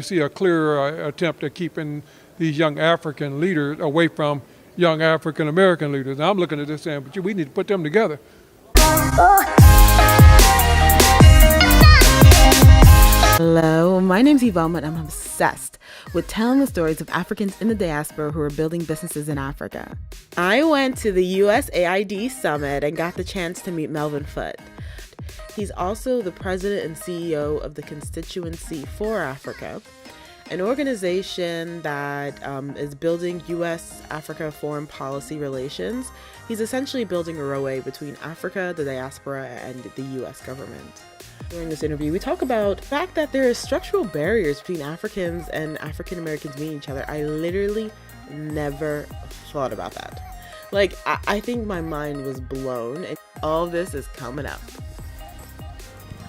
You see a clear attempt at keeping these young African leaders away from young African American leaders. And I'm looking at this saying, but we need to put them together. Hello, my name's Iveoma and I'm obsessed with telling the stories of Africans in the diaspora who are building businesses in Africa. I went to the USAID Summit and got the chance to meet Melvin Foote. He's also the president and CEO of the Constituency for Africa, an organization that is building U.S.-Africa foreign policy relations. He's essentially building a roadway between Africa, the diaspora, and the U.S. government. During this interview, we talk about the fact that there are structural barriers between Africans and African Americans meeting each other. I literally never thought about that. I think my mind was blown, and all of this is coming up.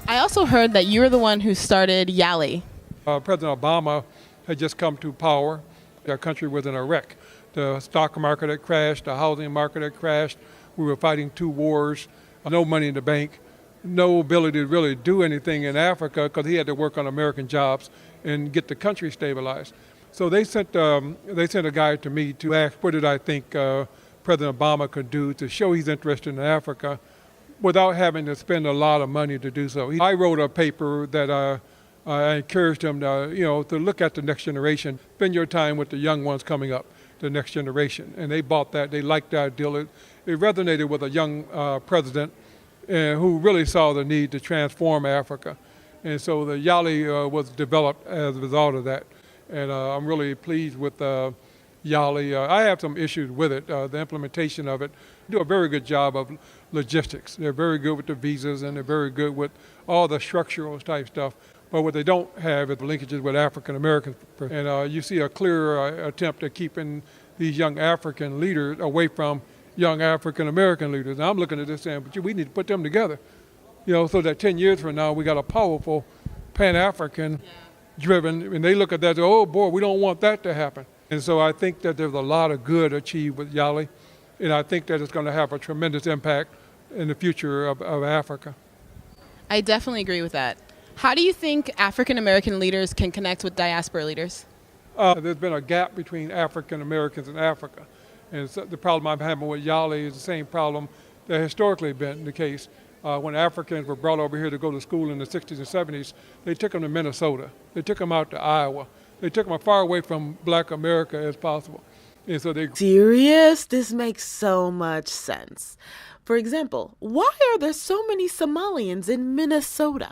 I also heard that you were the one who started Yali. President Obama had just come to power. Our country was in a wreck. The stock market had crashed, the housing market had crashed. We were fighting two wars, no money in the bank, no ability to really do anything in Africa because he had to work on American jobs and get the country stabilized. So they sent a guy to me to ask what did I think President Obama could do to show he's interested in Africa without having to spend a lot of money to do so. I wrote a paper that I encouraged him to look at the next generation, spend your time with the young ones coming up, the next generation. And they bought that, they liked the idea. It resonated with a young president who really saw the need to transform Africa. And so the Yali was developed as a result of that. And I'm really pleased with Yali. I have some issues with it, the implementation of it. They do a very good job of logistics. They're very good with the visas and they're very good with all the structural type stuff. But what they don't have is the linkages with African Americans. And you see a clear attempt at keeping these young African leaders away from young African American leaders. And I'm looking at this saying, but we need to put them together. So that 10 years from now, we got a powerful Pan-African driven, and they look at that and say, oh boy, we don't want that to happen. And so I think that there's a lot of good achieved with Yali, and I think that it's going to have a tremendous impact in the future of Africa. I definitely agree with that. How do you think African American leaders can connect with diaspora leaders? There's been a gap between African Americans and Africa. And so the problem I'm having with Yali is the same problem that historically been the case. When Africans were brought over here to go to school in the 60s and 70s, they took them to Minnesota. They took them out to Iowa. They took them as far away from Black America as possible. And so Serious? This makes so much sense. For example, why are there so many Somalians in Minnesota?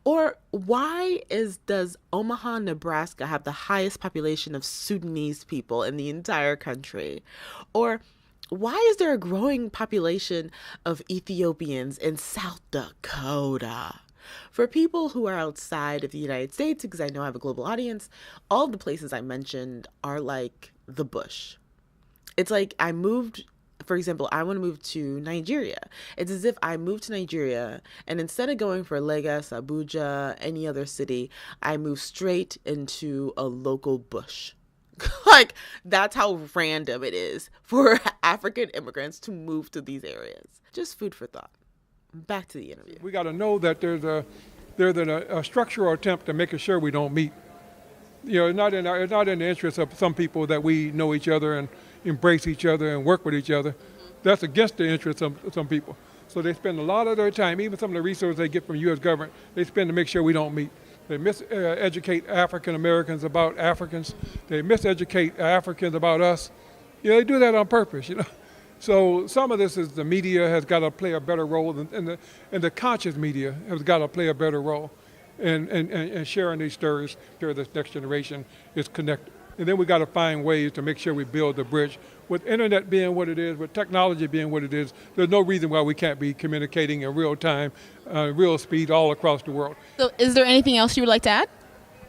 Or why does Omaha, Nebraska have the highest population of Sudanese people in the entire country? Or why is there a growing population of Ethiopians in South Dakota? For people who are outside of the United States, because I know I have a global audience, all the places I mentioned are like the bush. It's like for example, I want to move to Nigeria. It's as if I moved to Nigeria and instead of going for Lagos, Abuja, any other city, I move straight into a local bush. That's how random it is for African immigrants to move to these areas. Just food for thought. Back to the interview. We got to know that there's a structural attempt to making sure we don't meet. It's not in the interest of some people that we know each other and embrace each other and work with each other. That's against the interest of some people. So they spend a lot of their time, even some of the resources they get from the U.S. government, they spend to make sure we don't meet. They miseducate African Americans about Africans. They miseducate Africans about us. They do that on purpose, So some of this is the media has got to play a better role, and the conscious media has got to play a better role in sharing these stories, sure this next generation is connected. And then we got to find ways to make sure we build the bridge. With internet being what it is, with technology being what it is, there's no reason why we can't be communicating in real time, real speed all across the world. So is there anything else you would like to add?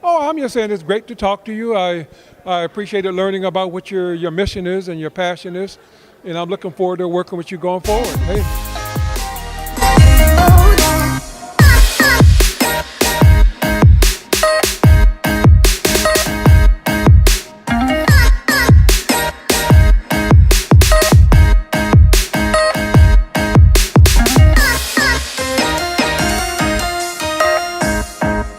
Oh, I'm just saying it's great to talk to you. I appreciated learning about what your mission is and your passion is. And I'm looking forward to working with you going forward. Hey.